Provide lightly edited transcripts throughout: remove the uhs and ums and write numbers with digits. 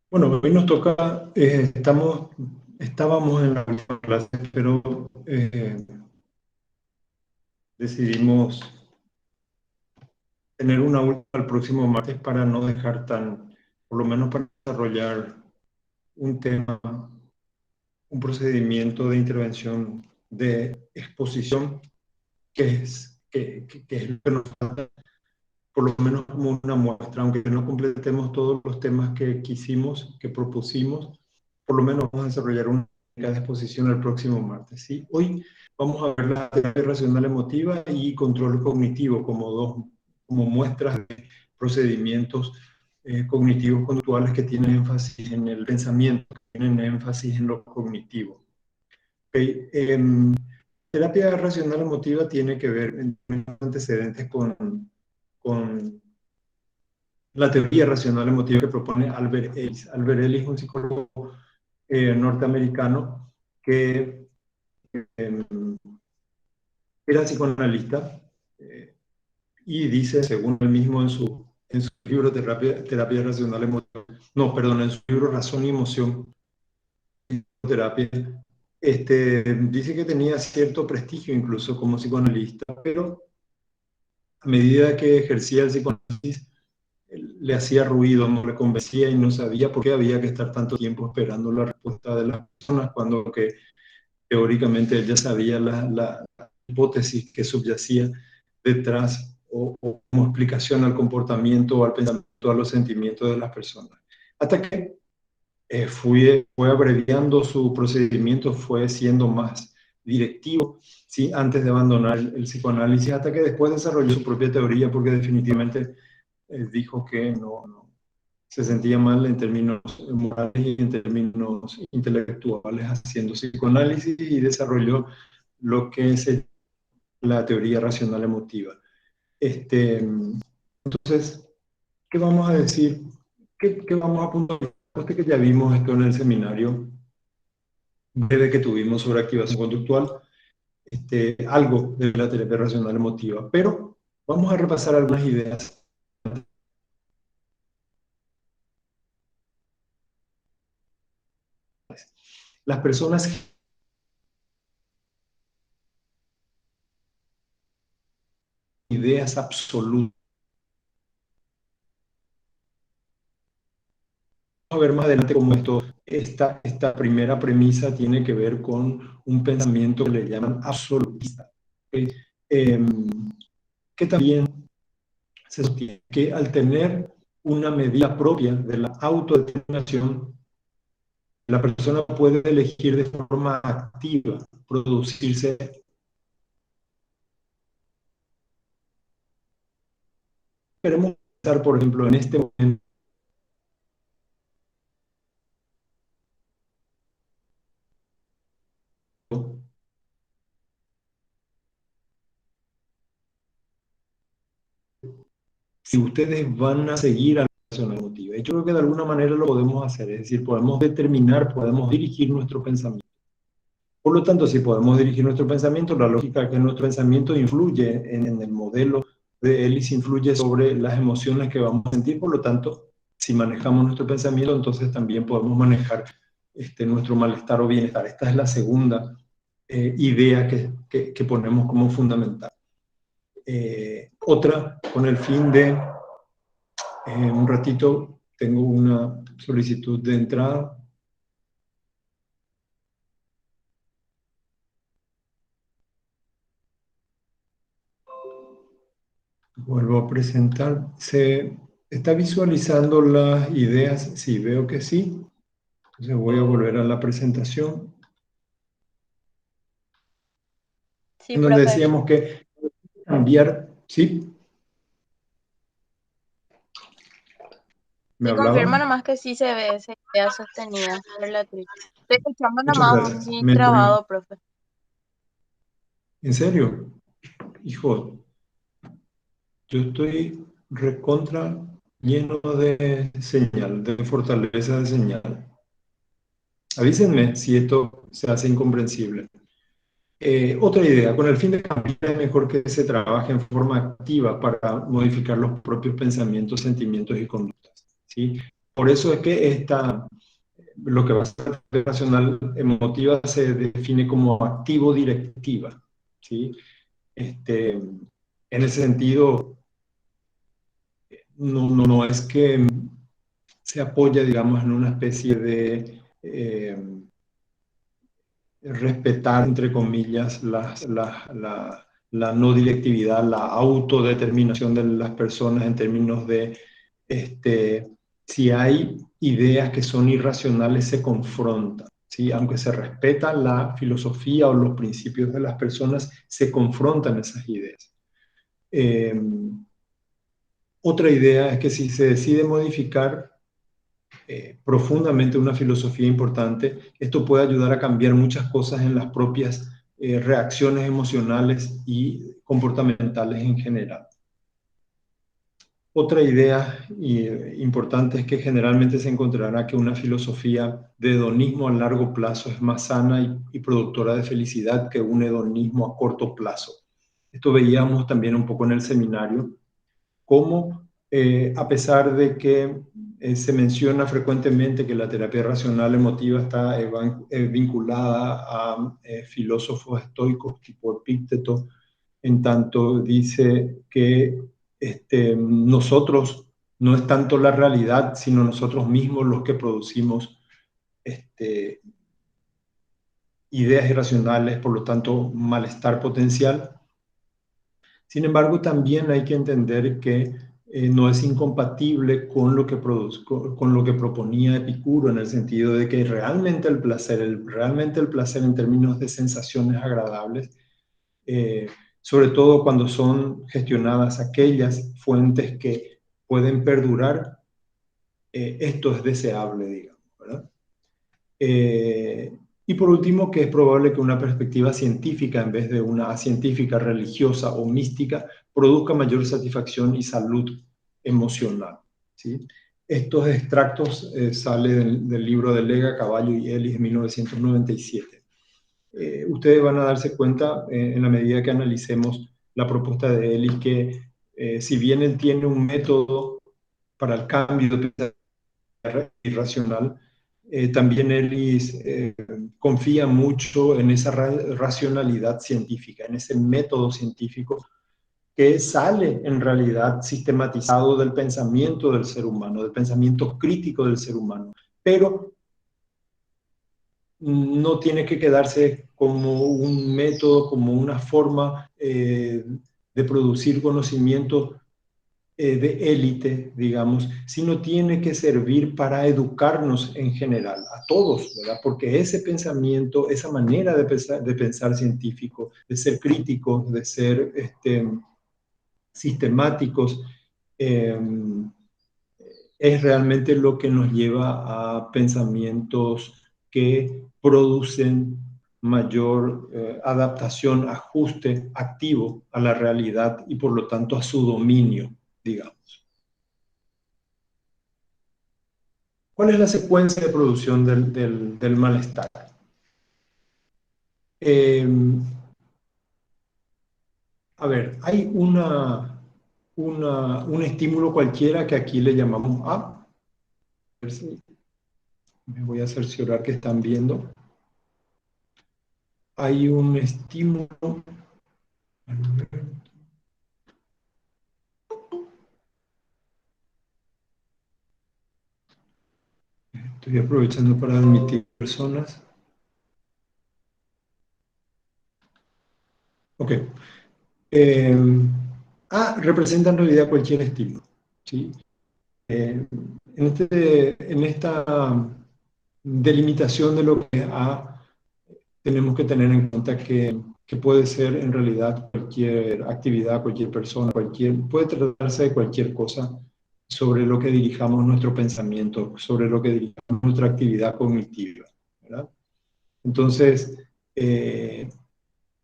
Bueno, hoy nos toca, estábamos en la misma clase, pero decidimos tener una última el próximo martes para no dejar por lo menos para desarrollar un tema, un procedimiento de intervención de exposición que es lo que nos falta, por lo menos como una muestra, aunque no completemos todos los temas que quisimos, que propusimos, por lo menos vamos a desarrollar una técnica de exposición el próximo martes. ¿Sí? Hoy vamos a ver la terapia racional emotiva y control cognitivo como muestras de procedimientos cognitivos conductuales que tienen énfasis en el pensamiento, que tienen énfasis en lo cognitivo. Okay. Terapia racional emotiva tiene que ver en antecedentes con la teoría racional emotiva que propone Albert Ellis. Albert Ellis es un psicólogo norteamericano que eh, era psicoanalista y dice, según él mismo en su libro Terapia Racional Emotiva, no, perdón, en su libro Razón y Emoción, terapia, dice que tenía cierto prestigio incluso como psicoanalista, pero a medida que ejercía el psicoanálisis, le hacía ruido, no le convencía y no sabía por qué había que estar tanto tiempo esperando la respuesta de las personas cuando que teóricamente él ya sabía la hipótesis que subyacía detrás o como explicación al comportamiento o al pensamiento, a los sentimientos de las personas. Hasta que fue abreviando su procedimiento, fue siendo más directivo, ¿sí? Antes de abandonar el psicoanálisis, hasta que después desarrolló su propia teoría, porque definitivamente dijo que no se sentía mal en términos morales y en términos intelectuales haciendo psicoanálisis y desarrolló lo que es la teoría racional emotiva. Entonces, ¿qué vamos a decir? ¿Qué vamos a apuntar? Usted que ya vimos esto en el seminario breve que tuvimos sobre activación conductual, algo de la terapia racional emotiva, pero vamos a repasar algunas ideas. Las personas ideas absolutas. Vamos a ver más adelante cómo esta primera premisa tiene que ver con un pensamiento que le llaman absolutista, ¿okay? Que también se sostiene que al tener una medida propia de la autodeterminación, la persona puede elegir de forma activa producirse. Queremos pensar, por ejemplo, en este momento, si ustedes van a seguir a la persona emotiva. Y yo creo que de alguna manera lo podemos hacer, es decir, podemos determinar, podemos dirigir nuestro pensamiento. Por lo tanto, si podemos dirigir nuestro pensamiento, la lógica es que nuestro pensamiento influye en el modelo de Ellis, influye sobre las emociones que vamos a sentir. Por lo tanto, si manejamos nuestro pensamiento, entonces también podemos manejar nuestro malestar o bienestar. Esta es la segunda idea que ponemos como fundamental. Otra, con el fin de, un ratito, tengo una solicitud de entrada. Vuelvo a presentar. ¿Se está visualizando las ideas? Sí, veo que sí. Entonces voy a volver a la presentación, Sí, en donde profe. decíamos que cambiar, ¿sí? ¿Me Sí, confirma hablaban? nomás que sí se ve esa idea sostenida por la actriz. Estoy escuchando Muchas nomás gracias. muy trabado, profe. ¿En serio? Hijo, yo estoy recontra lleno de señal, de fortaleza de señal. Avísenme si esto se hace incomprensible. Otra idea, con el fin de cambiar es mejor que se trabaje en forma activa para modificar los propios pensamientos, sentimientos y conductas. ¿sí? Por eso es que lo que va a ser la terapia racional emotiva se define como activo-directiva, ¿sí? En ese sentido, no es que se apoya, digamos, en una especie de respetar, entre comillas, la no directividad, la autodeterminación de las personas en términos de si hay ideas que son irracionales, se confrontan. ¿Sí? Aunque se respeta la filosofía o los principios de las personas, se confrontan esas ideas. Eh, Otra idea es que si se decide modificar profundamente una filosofía importante, esto puede ayudar a cambiar muchas cosas en las propias reacciones emocionales y comportamentales en general. Otra idea importante es que generalmente se encontrará que una filosofía de hedonismo a largo plazo es más sana y productora de felicidad que un hedonismo a corto plazo. Esto veíamos también un poco en el seminario, cómo a pesar de que se menciona frecuentemente que la terapia racional emotiva está vinculada a filósofos estoicos tipo Epicteto, en tanto dice que nosotros no es tanto la realidad, sino nosotros mismos los que producimos ideas irracionales, por lo tanto, malestar potencial. Sin embargo, también hay que entender que no es incompatible con lo que con lo que proponía Epicuro, en el sentido de que realmente realmente el placer en términos de sensaciones agradables, sobre todo cuando son gestionadas aquellas fuentes que pueden perdurar, esto es deseable, digamos, ¿verdad? Y por último, que es probable que una perspectiva científica en vez de una científica religiosa o mística produzca mayor satisfacción y salud emocional, ¿sí? Estos extractos salen del libro de Lega, Cavallo y Ellis de 1997. Ustedes van a darse cuenta en la medida que analicemos la propuesta de Ellis que si bien él tiene un método para el cambio de pensamiento irracional, también Ellis confía mucho en esa racionalidad científica, en ese método científico que sale en realidad sistematizado del pensamiento del ser humano, del pensamiento crítico del ser humano, pero no tiene que quedarse como un método, como una forma de producir conocimiento de élite, digamos, sino tiene que servir para educarnos en general, a todos, ¿verdad? Porque ese pensamiento, esa manera de pensar científico, de ser críticos, de ser sistemáticos, eh, es realmente lo que nos lleva a pensamientos que producen mayor adaptación, ajuste activo a la realidad y por lo tanto a su dominio, digamos. ¿Cuál es la secuencia de producción del malestar? Eh, a ver, hay un estímulo cualquiera que aquí le llamamos A. A ver si me voy a cerciorar que están viendo. Hay un estímulo. Estoy aprovechando para admitir personas. Ok. Eh, representa en realidad cualquier estímulo, ¿sí? En esta delimitación de lo que es A, tenemos que tener en cuenta que puede ser en realidad cualquier actividad, cualquier persona, puede tratarse de cualquier cosa sobre lo que dirijamos nuestro pensamiento, sobre lo que dirijamos nuestra actividad cognitiva, ¿verdad? Entonces,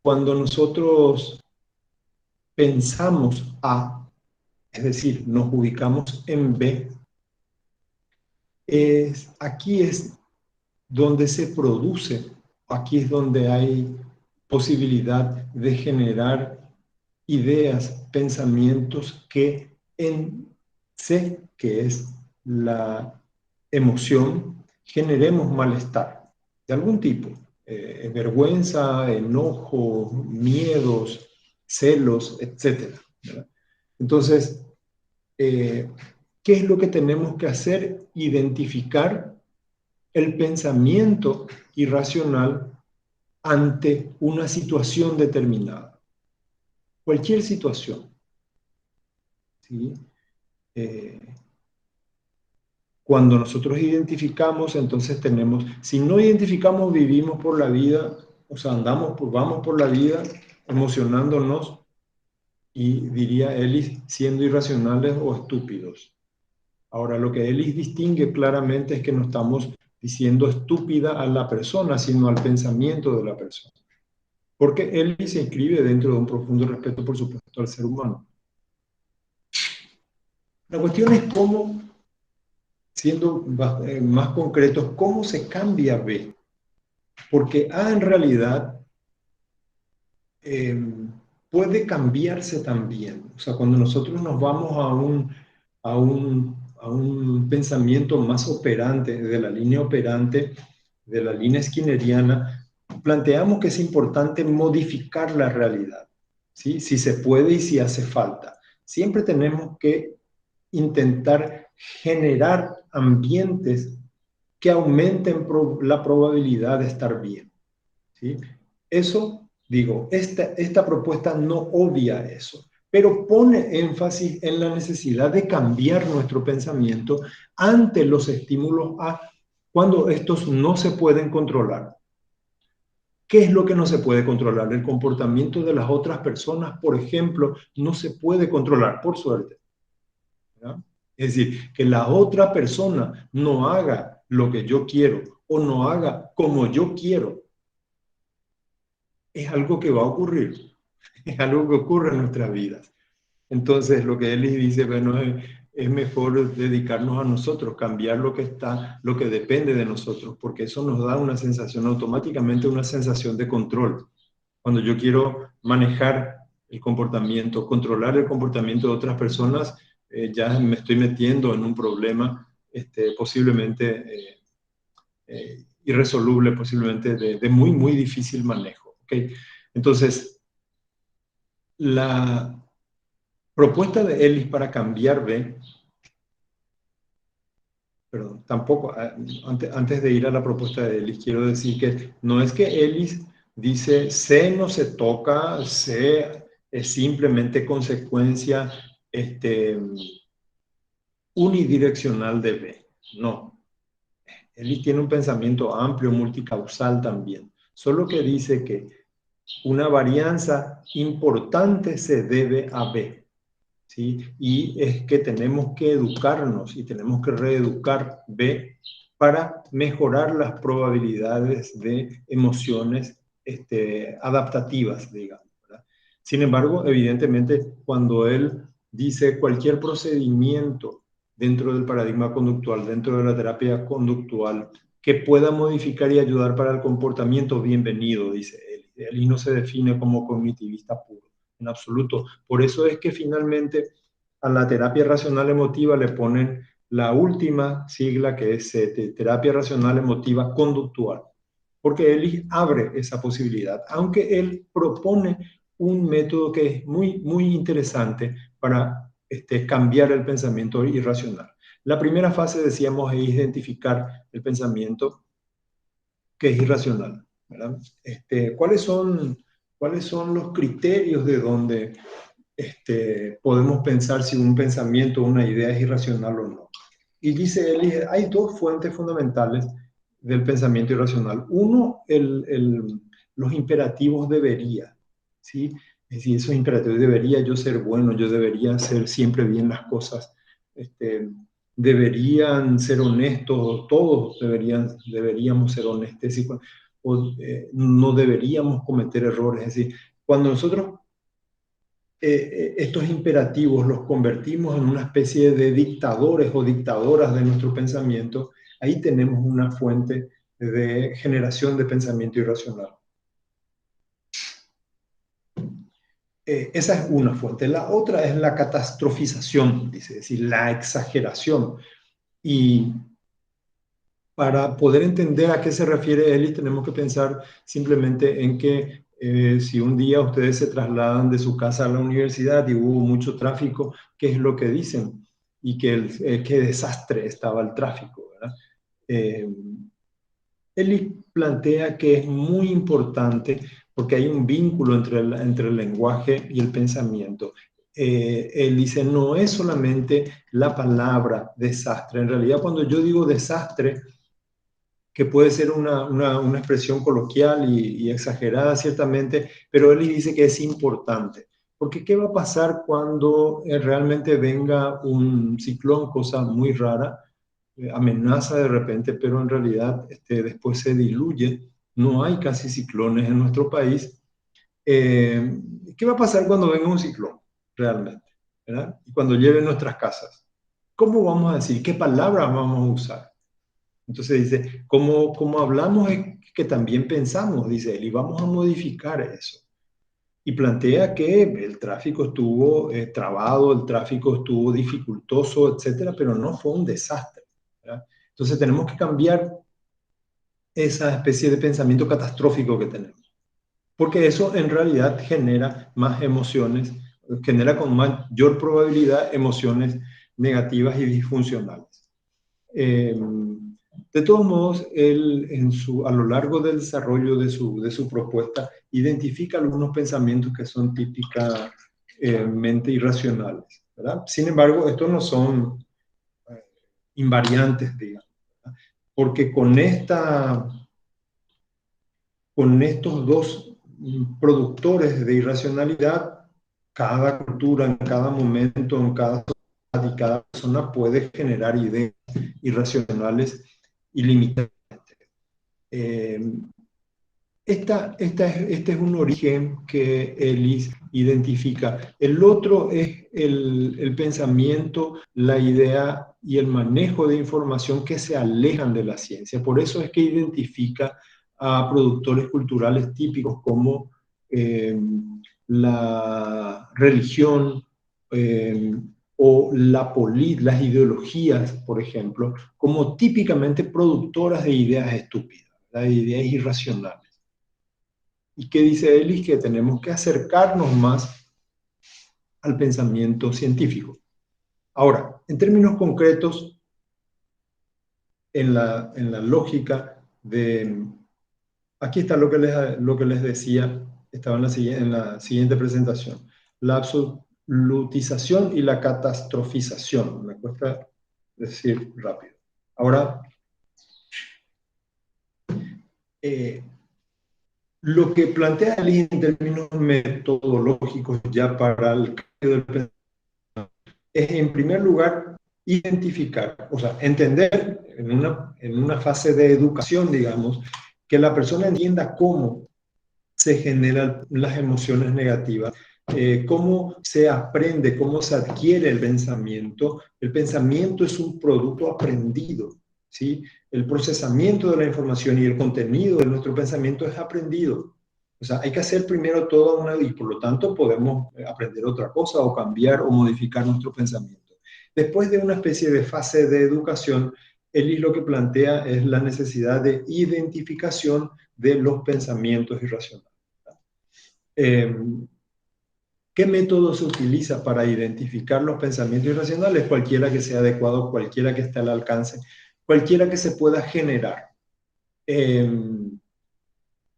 cuando nosotros pensamos A, es decir, nos ubicamos en B, aquí es donde se produce, aquí es donde hay posibilidad de generar ideas, pensamientos que en C, que es la emoción, generemos malestar de algún tipo. Vergüenza, enojo, miedos, celos, etc. ¿Verdad? Entonces, ¿qué es lo que tenemos que hacer? Identificar el pensamiento irracional ante una situación determinada. Cualquier situación. ¿Sí? Cuando nosotros identificamos, entonces tenemos, si no identificamos, vivimos por la vida, o sea, vamos por la vida emocionándonos y diría Ellis, siendo irracionales o estúpidos. Ahora, lo que Ellis distingue claramente es que no estamos diciendo estúpida a la persona, sino al pensamiento de la persona. Porque Ellis se inscribe dentro de un profundo respeto, por supuesto, al ser humano. La cuestión es cómo, siendo más concretos, cómo se cambia B. Porque A en realidad puede cambiarse también. O sea, cuando nosotros nos vamos a un pensamiento más operante, de la línea operante, de la línea skinneriana, planteamos que es importante modificar la realidad, ¿sí? Si se puede y si hace falta. Siempre tenemos que intentar generar ambientes que aumenten la probabilidad de estar bien, ¿sí? Eso, digo, esta propuesta no obvia eso, pero pone énfasis en la necesidad de cambiar nuestro pensamiento ante los estímulos A cuando estos no se pueden controlar. ¿Qué es lo que no se puede controlar? El comportamiento de las otras personas, por ejemplo, no se puede controlar, por suerte, ¿verdad? Es decir, que la otra persona no haga lo que yo quiero o no haga como yo quiero, es algo que va a ocurrir, es algo que ocurre en nuestras vidas. Entonces, lo que Eli dice, bueno, es mejor dedicarnos a nosotros, cambiar lo que está, lo que depende de nosotros, porque eso nos da una sensación, automáticamente una sensación de control. Cuando yo quiero manejar el comportamiento, controlar el comportamiento de otras personas, ya me estoy metiendo en un problema posiblemente irresoluble, posiblemente de muy, muy difícil manejo. ¿Okay? Entonces, la propuesta de Ellis para cambiar B, perdón, tampoco, antes de ir a la propuesta de Ellis, quiero decir que no es que Ellis dice C no se toca, C es simplemente consecuencia unidireccional de B. No. Ellis tiene un pensamiento amplio, multicausal también. Solo que dice que una varianza importante se debe a B. ¿Sí? Y es que tenemos que educarnos y tenemos que reeducar B para mejorar las probabilidades de emociones adaptativas, digamos, ¿verdad? Sin embargo, evidentemente, cuando él dice cualquier procedimiento dentro del paradigma conductual, dentro de la terapia conductual, que pueda modificar y ayudar para el comportamiento, bienvenido, dice él. Él no se define como cognitivista puro, en absoluto. Por eso es que finalmente a la terapia racional emotiva le ponen la última sigla, que es terapia racional emotiva conductual, porque él abre esa posibilidad, aunque él propone un método que es muy, muy interesante para cambiar el pensamiento irracional. La primera fase, decíamos, es identificar el pensamiento que es irracional, ¿verdad? ¿Cuáles son los criterios de donde podemos pensar si un pensamiento o una idea es irracional o no? Y dice él, hay dos fuentes fundamentales del pensamiento irracional. Uno, los imperativos debería, ¿sí? Es decir, esos imperativos, debería yo ser bueno, yo debería hacer siempre bien las cosas, deberían ser honestos, todos deberíamos ser honestos, no deberíamos cometer errores. Es decir, cuando nosotros estos imperativos los convertimos en una especie de dictadores o dictadoras de nuestro pensamiento, ahí tenemos una fuente de generación de pensamiento irracional. Esa es una fuente. La otra es la catastrofización, dice, es decir, la exageración. Y para poder entender a qué se refiere Ellis, tenemos que pensar simplemente en que si un día ustedes se trasladan de su casa a la universidad y hubo mucho tráfico, ¿qué es lo que dicen? Y qué desastre estaba el tráfico, ¿verdad? Eh, Ellis plantea que es muy importante porque hay un vínculo entre el lenguaje y el pensamiento. Él dice, no es solamente la palabra desastre. En realidad, cuando yo digo desastre, que puede ser una expresión coloquial y exagerada ciertamente, pero él dice que es importante. Porque ¿qué va a pasar cuando realmente venga un ciclón, cosa muy rara, amenaza de repente, pero en realidad después se diluye? No hay casi ciclones en nuestro país. Eh, ¿Qué va a pasar cuando venga un ciclón realmente? ¿Verdad? Y cuando lleve nuestras casas. ¿Cómo vamos a decir? ¿Qué palabras vamos a usar? Entonces dice, como hablamos es que también pensamos, dice él, y vamos a modificar eso. Y plantea que el tráfico estuvo trabado, el tráfico estuvo dificultoso, etcétera, pero no fue un desastre, ¿verdad? Entonces tenemos que cambiar esa especie de pensamiento catastrófico que tenemos, porque eso en realidad genera más emociones, genera con mayor probabilidad emociones negativas y disfuncionales. Eh, de todos modos, él a lo largo del desarrollo de su propuesta identifica algunos pensamientos que son típicamente irracionales, ¿verdad? Sin embargo, estos no son invariantes, digamos, ¿verdad? Porque con estos dos productores de irracionalidad, cada cultura, en cada momento, en cada sociedad y cada persona puede generar ideas irracionales ilimitadas. Eh, este es un origen que Ellis identifica. El otro es el pensamiento, la idea y el manejo de información que se alejan de la ciencia. Por eso es que identifica a productores culturales típicos como eh, la religión eh, o las ideologías, por ejemplo, como típicamente productoras de ideas estúpidas, de ideas irracionales. ¿Y qué dice Ellis? Que tenemos que acercarnos más al pensamiento científico. Ahora, en términos concretos, en la lógica de... Aquí está lo que les decía, estaba en la siguiente presentación. La absolutización y la catastrofización. Me cuesta decir rápido. Ahora, eh, lo que plantea Ellis en términos metodológicos ya para el cambio del pensamiento es, en primer lugar, identificar, o sea, entender en una fase de educación, digamos, que la persona entienda cómo se generan las emociones negativas, cómo se aprende, cómo se adquiere el pensamiento. El pensamiento es un producto aprendido, ¿sí? El procesamiento de la información y el contenido de nuestro pensamiento es aprendido. O sea, hay que hacer primero toda una, y por lo tanto podemos aprender otra cosa o cambiar o modificar nuestro pensamiento. Después de una especie de fase de educación, Ellis lo que plantea es la necesidad de identificación de los pensamientos irracionales. Eh, ¿Qué método se utiliza para identificar los pensamientos irracionales? Cualquiera que sea adecuado, cualquiera que esté al alcance, cualquiera que se pueda generar. Eh,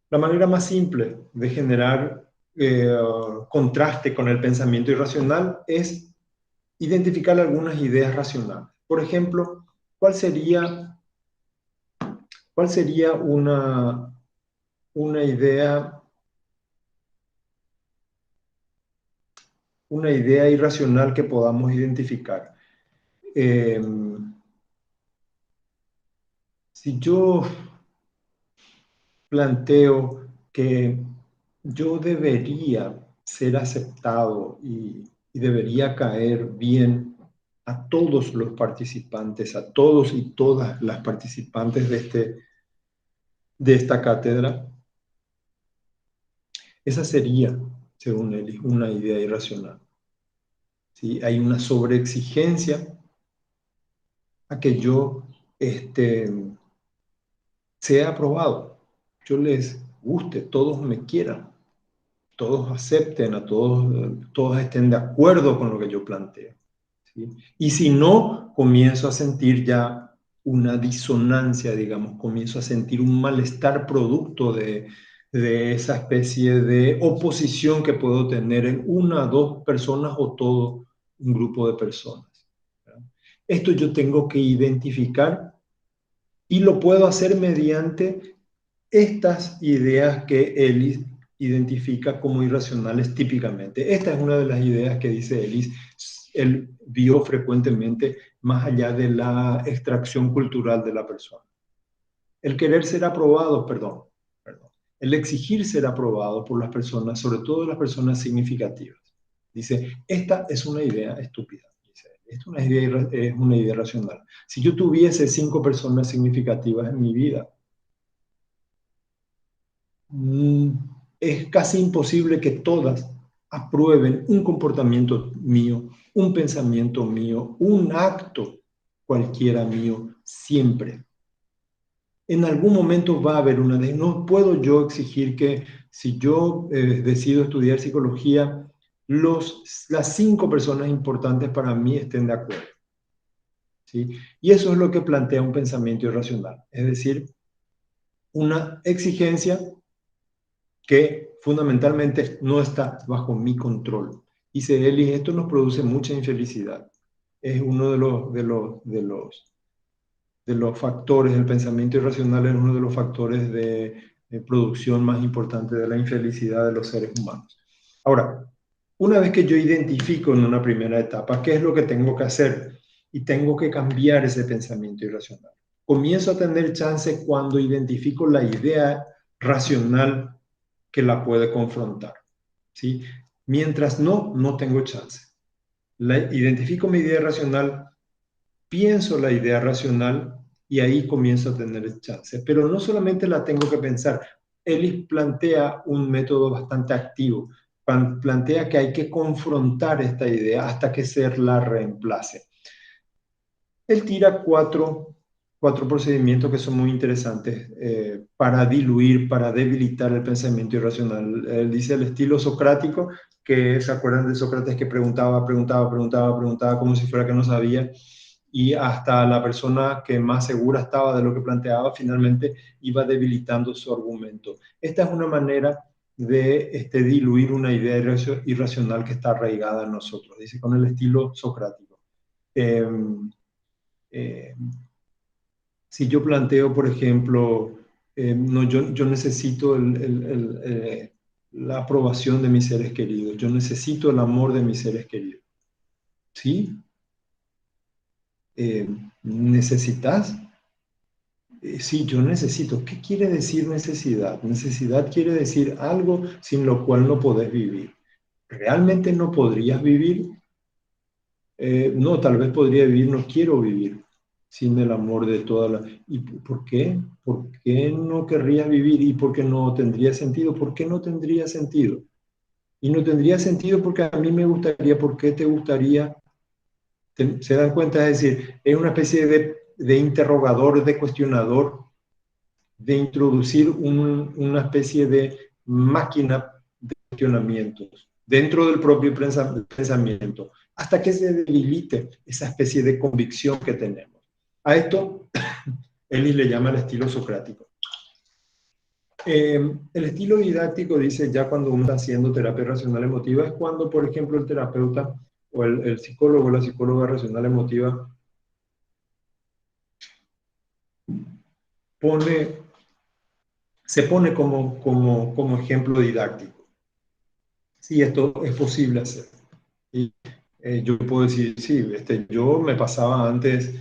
la manera más simple de generar contraste con el pensamiento irracional es identificar algunas ideas racionales. Por ejemplo, ¿cuál sería, cuál sería una una idea irracional que podamos identificar? Eh, si yo planteo que yo debería ser aceptado y debería caer bien a todos los participantes, a todos y todas las participantes de esta cátedra, esa sería, según él, una idea irracional. ¿Sí? Hay una sobreexigencia a que yo sea aprobado, yo les guste, todos me quieran, todos acepten, todos estén de acuerdo con lo que yo planteo, ¿sí? Y si no, comienzo a sentir ya una disonancia, digamos, comienzo a sentir un malestar producto de esa especie de oposición que puedo tener en una, dos personas o todo un grupo de personas, ¿verdad? Esto yo tengo que identificar y lo puedo hacer mediante estas ideas que Ellis identifica como irracionales típicamente. Esta es una de las ideas que dice Ellis, él vio frecuentemente más allá de la extracción cultural de la persona. El querer ser aprobado, perdón, el exigir ser aprobado por las personas, sobre todo las personas significativas. Dice, esta es una idea estúpida. Dice, esta es una idea racional. Si yo tuviese 5 personas significativas en mi vida, es casi imposible que todas aprueben un comportamiento mío, un pensamiento mío, un acto cualquiera mío, siempre. En algún momento va a haber una de... No puedo yo exigir que si yo decido estudiar psicología, las 5 personas importantes para mí estén de acuerdo, ¿sí? Y eso es lo que plantea un pensamiento irracional, es decir, una exigencia que fundamentalmente no está bajo mi control. Dice él, y esto nos produce mucha infelicidad. Es uno de los factores, el pensamiento irracional es uno de los factores de producción más importantes de la infelicidad de los seres humanos. Ahora, una vez que yo identifico en una primera etapa qué es lo que tengo que hacer y tengo que cambiar ese pensamiento irracional, comienzo a tener chance cuando identifico la idea racional que la puede confrontar, ¿sí? Mientras no tengo chance. Identifico mi idea racional, pienso la idea racional y ahí comienzo a tener chance. Pero no solamente la tengo que pensar. Ellis plantea un método bastante activo. Plantea que hay que confrontar esta idea hasta que se la reemplace. Él tira cuatro procedimientos que son muy interesantes para diluir, para debilitar el pensamiento irracional. Él dice el estilo socrático, que se acuerdan de Sócrates que preguntaba como si fuera que no sabía, y hasta la persona que más segura estaba de lo que planteaba finalmente iba debilitando su argumento. Esta es una manera de diluir una idea irracional que está arraigada en nosotros, dice con el estilo socrático. Eh, si yo planteo, por ejemplo, no, yo necesito la aprobación de mis seres queridos, yo necesito el amor de mis seres queridos, ¿sí? ¿Necesitas? Sí, yo necesito. ¿Qué quiere decir necesidad? Necesidad quiere decir algo sin lo cual no podés vivir. ¿Realmente no podrías vivir? No, tal vez podría vivir, no quiero vivir sin el amor de toda la... ¿Y por qué? ¿Por qué no querrías vivir? ¿Y por qué no tendría sentido? ¿Por qué no tendría sentido? Y no tendría sentido porque a mí me gustaría, ¿por qué te gustaría? ¿Se dan cuenta? Es decir, es una especie de interrogador, de cuestionador, de introducir una especie de máquina de cuestionamientos dentro del propio pensamiento, hasta que se debilite esa especie de convicción que tenemos. A esto Ellis le llama el estilo socrático. El estilo didáctico dice ya cuando uno está haciendo terapia racional emotiva es cuando, por ejemplo, el terapeuta o el psicólogo o la psicóloga racional emotiva se pone como ejemplo didáctico. Sí, esto es posible hacer. Y yo puedo decir, sí, yo me pasaba antes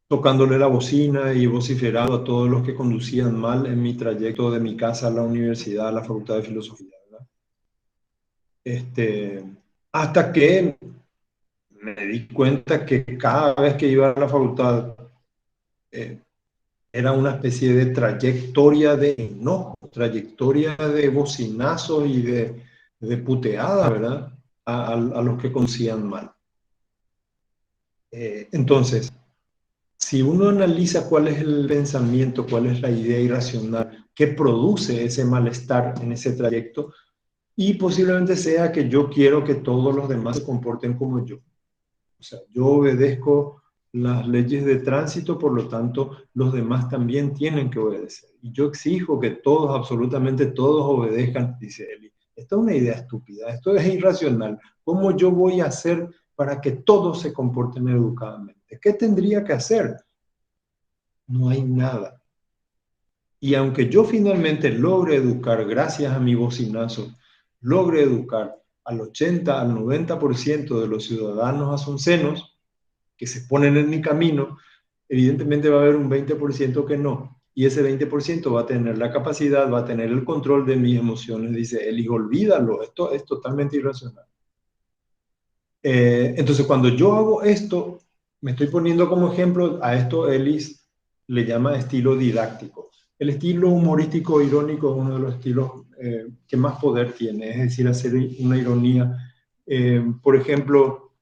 tocándole la bocina y vociferando a todos los que conducían mal en mi trayecto de mi casa a la universidad, a la Facultad de Filosofía, ¿verdad? Hasta que me di cuenta que cada vez que iba a la facultad eh, era una especie de trayectoria de enojo, trayectoria de bocinazos y de puteada, ¿verdad? A los que conducían mal. Entonces, si uno analiza cuál es el pensamiento, cuál es la idea irracional que produce ese malestar en ese trayecto, y posiblemente sea que yo quiero que todos los demás se comporten como yo. O sea, yo obedezco las leyes de tránsito, por lo tanto, los demás también tienen que obedecer. Y yo exijo que todos, absolutamente todos, obedezcan, dice Eli. Esto es una idea estúpida, esto es irracional. ¿Cómo yo voy a hacer para que todos se comporten educadamente? ¿Qué tendría que hacer? No hay nada. Y aunque yo finalmente logre educar, gracias a mi bocinazo, logre educar al 80, al 90% de los ciudadanos asuncenos que se ponen en mi camino, evidentemente va a haber un 20% que no. Y ese 20% va a tener la capacidad, va a tener el control de mis emociones. Dice él, y olvídalo, esto es totalmente irracional. Entonces, cuando yo hago esto, me estoy poniendo como ejemplo, a esto Ellis le llama estilo didáctico. El estilo humorístico irónico es uno de los estilos que más poder tiene, es decir, hacer una ironía. Por ejemplo,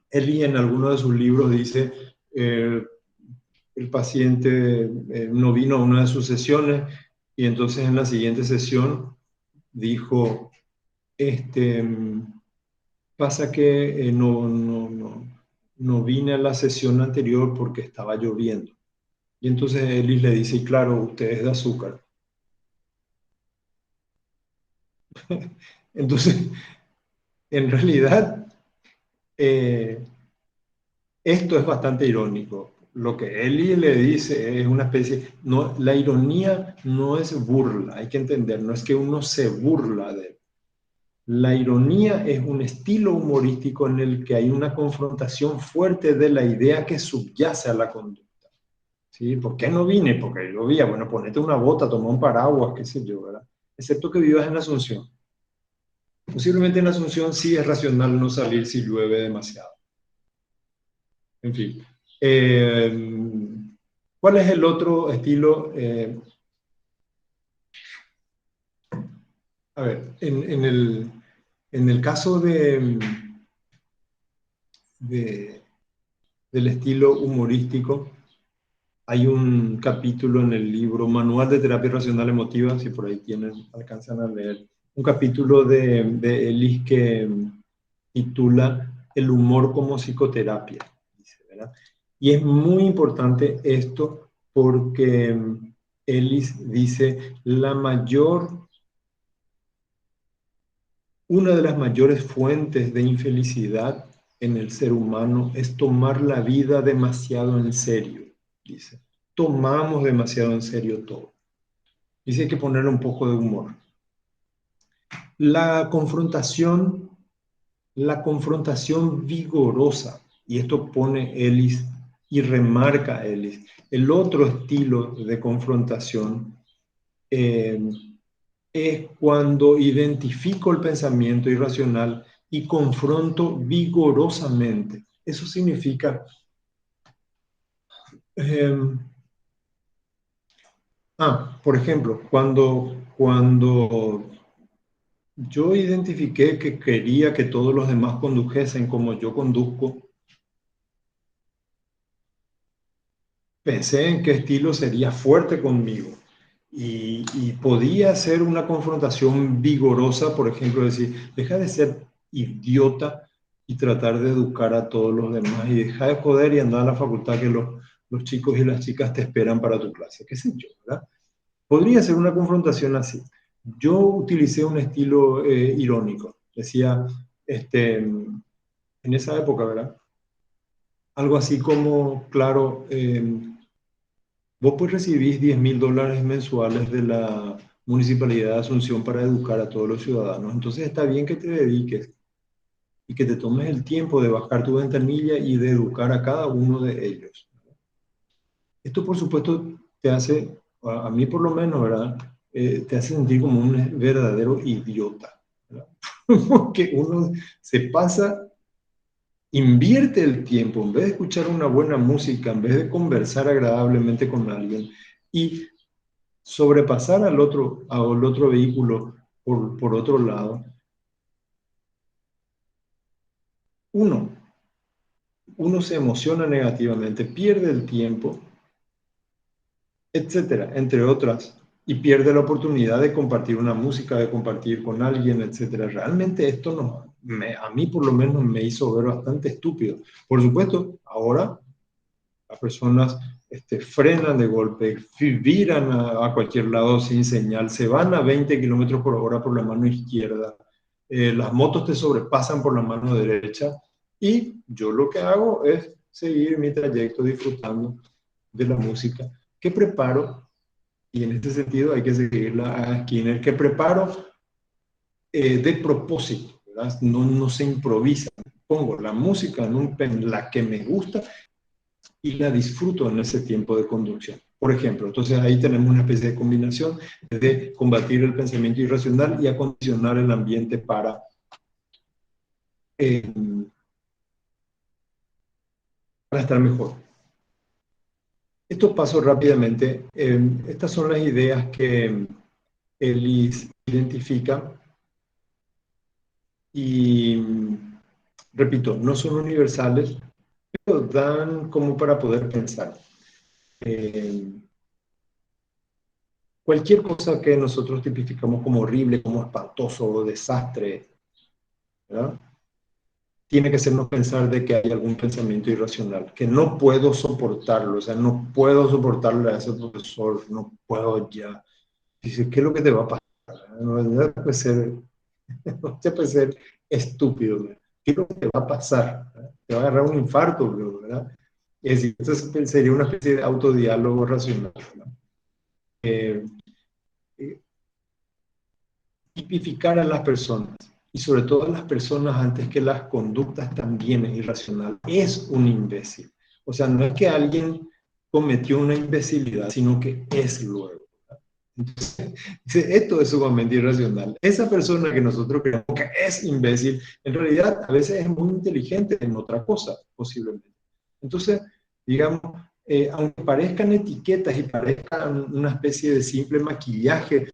Ellis en alguno de sus libros dice, el paciente no vino a una de sus sesiones y entonces en la siguiente sesión dijo, este... Pasa que no vine a la sesión anterior porque estaba lloviendo. Y entonces Elis le dice, y claro, usted es de azúcar. Entonces, en realidad, eh, esto es bastante irónico. Lo que Elis le dice es una especie, no, la ironía no es burla, hay que entender, no es que uno se burla de él. La ironía es un estilo humorístico en el que hay una confrontación fuerte de la idea que subyace a la conducta. ¿Sí? ¿Por qué no vine? Porque llovía. Bueno, ponete una bota, toma un paraguas, qué sé yo, ¿verdad? Excepto que vivas en Asunción. Posiblemente en Asunción sí es racional no salir si llueve demasiado. En fin. ¿Cuál es el otro estilo? A ver, en el caso de, del estilo humorístico, hay un capítulo en el libro Manual de Terapia Racional Emotiva, si por ahí tienen, alcanzan a leer, un capítulo de Ellis que titula El humor como psicoterapia, dice, ¿verdad? Y es muy importante esto porque Ellis dice, una de las mayores fuentes de infelicidad en el ser humano es tomar la vida demasiado en serio, dice. Tomamos demasiado en serio todo. Dice que hay que ponerle un poco de humor. La confrontación, la confrontación vigorosa, y esto pone Ellis y remarca Ellis, el otro estilo de confrontación es cuando identifico el pensamiento irracional y confronto vigorosamente. Eso significa, eh, por ejemplo, cuando yo identifiqué que quería que todos los demás condujesen como yo conduzco, pensé en qué estilo sería fuerte conmigo y podía hacer una confrontación vigorosa, por ejemplo, decir, deja de ser idiota y tratar de educar a todos los demás y deja de joder y andar a la facultad que los chicos y las chicas te esperan para tu clase, qué sé yo, ¿verdad? Podría ser una confrontación así. Yo utilicé un estilo irónico, decía, en esa época, ¿verdad? Algo así como, claro, vos pues recibís $10.000 mensuales de la Municipalidad de Asunción para educar a todos los ciudadanos. Entonces está bien que te dediques y que te tomes el tiempo de bajar tu ventanilla y de educar a cada uno de ellos. Esto, por supuesto, te hace, a mí por lo menos, ¿verdad? Te hace sentir como un verdadero idiota, ¿verdad? Porque uno se pasa, invierte el tiempo, en vez de escuchar una buena música, en vez de conversar agradablemente con alguien y sobrepasar al otro vehículo por otro lado, uno uno se emociona negativamente, pierde el tiempo, etcétera, entre otras, y pierde la oportunidad de compartir una música, de compartir con alguien, etcétera. Realmente esto a mí por lo menos me hizo ver bastante estúpido. Por supuesto, ahora las personas frenan de golpe, viran a cualquier lado sin señal, se van a 20 kilómetros por hora por la mano izquierda, las motos te sobrepasan por la mano derecha, y yo lo que hago es seguir mi trayecto disfrutando de la música que preparo, y en este sentido hay que seguirla a Skinner, que preparo de propósito, ¿verdad? No se improvisa. Pongo la música en un pen, la que me gusta, y la disfruto en ese tiempo de conducción. Por ejemplo, entonces ahí tenemos una especie de combinación de combatir el pensamiento irracional y acondicionar el ambiente eh, para estar mejor. Esto paso rápidamente. Estas son las ideas que Ellis identifica y, repito, no son universales, pero dan como para poder pensar. Cualquier cosa que nosotros tipificamos como horrible, como espantoso o desastre, ¿verdad? Tiene que hacernos pensar de que hay algún pensamiento irracional, que no puedo soportarlo, o sea, no puedo soportarle a ese profesor, no puedo ya. Dice, ¿qué es lo que te va a pasar? No puede ser, no puede ser estúpido, ¿verdad? ¿Qué es lo que te va a pasar? ¿Verdad? Te va a agarrar un infarto, ¿verdad? Es decir, esto sería una especie de autodiálogo racional, ¿verdad? Eh, Tipificar a las personas, y sobre todo a las personas antes que las conductas también es irracional, es un imbécil. O sea, no es que alguien cometió una imbecilidad, sino que es luego. Entonces, esto es sumamente irracional. Esa persona que nosotros creemos que es imbécil, en realidad a veces es muy inteligente en otra cosa, posiblemente. Entonces, digamos, aunque parezcan etiquetas y parezcan una especie de simple maquillaje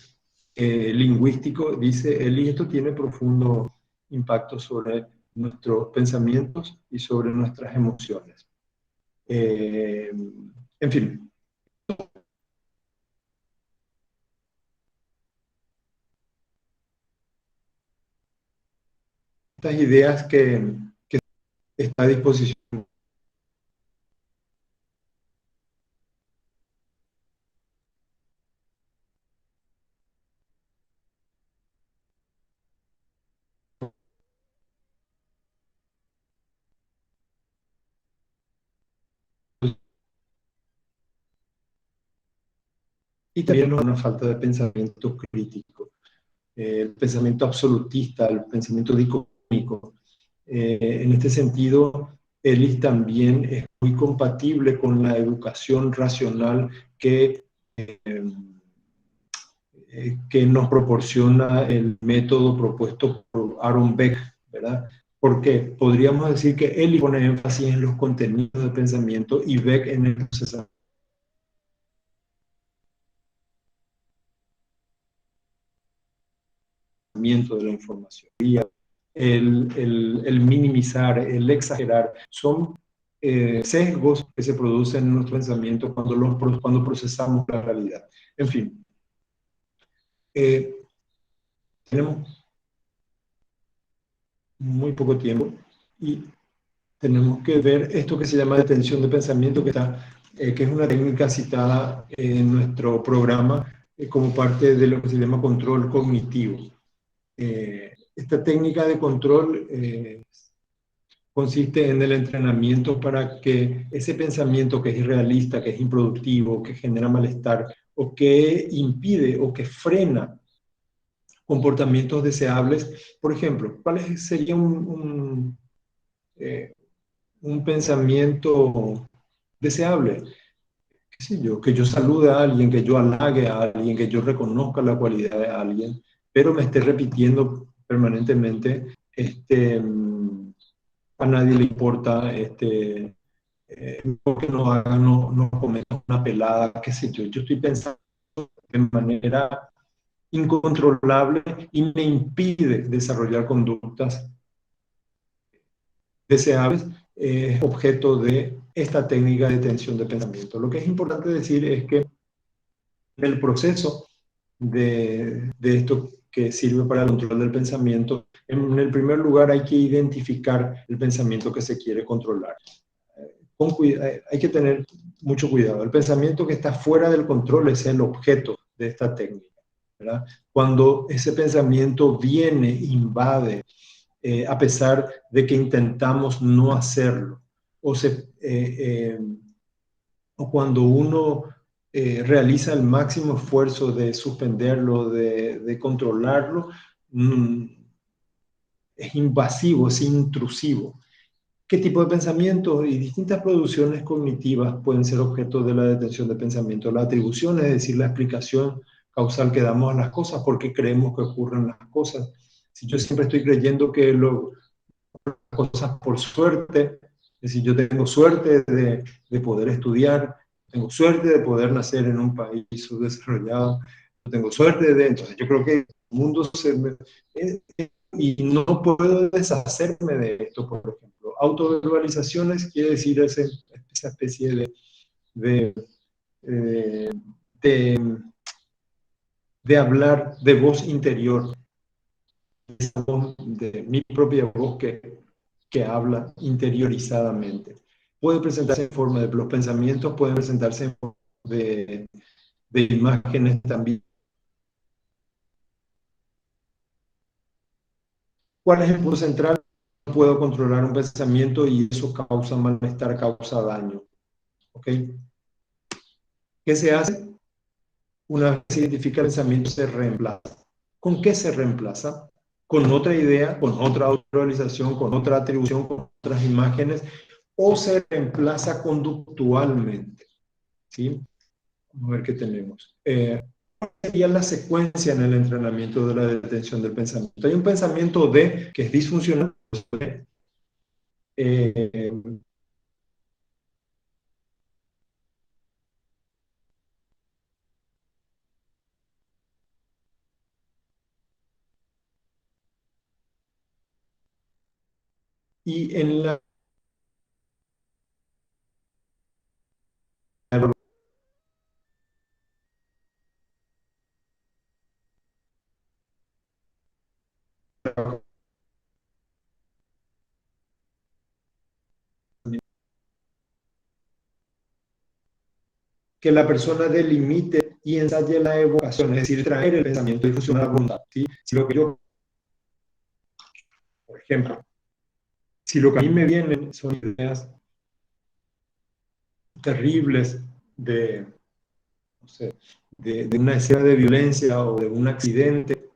lingüístico, dice él, y esto tiene profundo impacto sobre nuestros pensamientos y sobre nuestras emociones. En fin, estas ideas que está a disposición. Y también una falta de pensamiento crítico, el pensamiento absolutista, el pensamiento dicotómico. En este sentido, Ellis también es muy compatible con la educación racional que nos proporciona el método propuesto por Aaron Beck, ¿verdad? Porque podríamos decir que Ellis pone énfasis en los contenidos de pensamiento y Beck en el procesamiento de la información. El minimizar, el exagerar, son sesgos que se producen en nuestro pensamiento cuando procesamos la realidad. En fin, tenemos muy poco tiempo y tenemos que ver esto que se llama detención de pensamiento, que es una técnica citada en nuestro programa como parte de lo que se llama control cognitivo. Esta técnica de control consiste en el entrenamiento para que ese pensamiento que es irrealista, que es improductivo, que genera malestar, o que impide o que frena comportamientos deseables. Por ejemplo, ¿cuál sería un pensamiento deseable? ¿Qué sé yo? Que yo salude a alguien, que yo halague a alguien, que yo reconozca la cualidad de alguien, pero me esté repitiendo permanentemente, a nadie le importa, porque no haga, no cometa una pelada, qué sé yo. Yo estoy pensando de manera incontrolable y me impide desarrollar conductas deseables, es objeto de esta técnica de detención de pensamiento. Lo que es importante decir es que en el proceso de esto que sirve para el control del pensamiento, en el primer lugar hay que identificar el pensamiento que se quiere controlar. Hay que tener mucho cuidado. El pensamiento que está fuera del control es el objeto de esta técnica, ¿verdad? Cuando ese pensamiento viene, invade, a pesar de que intentamos no hacerlo, o cuando uno realiza el máximo esfuerzo de suspenderlo, de controlarlo, es invasivo, es intrusivo. ¿Qué tipo de pensamientos y distintas producciones cognitivas pueden ser objeto de la detención de pensamiento? La atribución, es decir, la explicación causal que damos a las cosas, por qué creemos que ocurren las cosas. Si yo siempre estoy creyendo que las cosas por suerte, es decir, yo tengo suerte de poder estudiar, tengo suerte de poder nacer en un país subdesarrollado, tengo suerte de... Entonces yo creo que el mundo y no puedo deshacerme de esto, por ejemplo. Autoverbalizaciones quiere decir esa especie de, eh, de, de hablar de voz interior, de mi propia voz que habla interiorizadamente. Puede presentarse en forma de los pensamientos, pueden presentarse en forma de imágenes también. ¿Cuál es el punto central? No puedo controlar un pensamiento y eso causa malestar, causa daño. ¿Ok? ¿Qué se hace? Una vez se identifica el pensamiento, se reemplaza. ¿Con qué se reemplaza? Con otra idea, con otra autorrealización, con otra atribución, con otras imágenes, o se reemplaza conductualmente. ¿Sí? Vamos a ver qué tenemos. ¿Cuál sería la secuencia en el entrenamiento de la detención del pensamiento? Hay un pensamiento D que es disfuncional, eh, y en la que la persona delimite y ensaye la evocación, es decir, traer el pensamiento y funcionar a voluntad. ¿Sí? Si lo que yo, por ejemplo, si lo que a mí me vienen son ideas terribles de, no sé, de una escena de violencia o de un accidente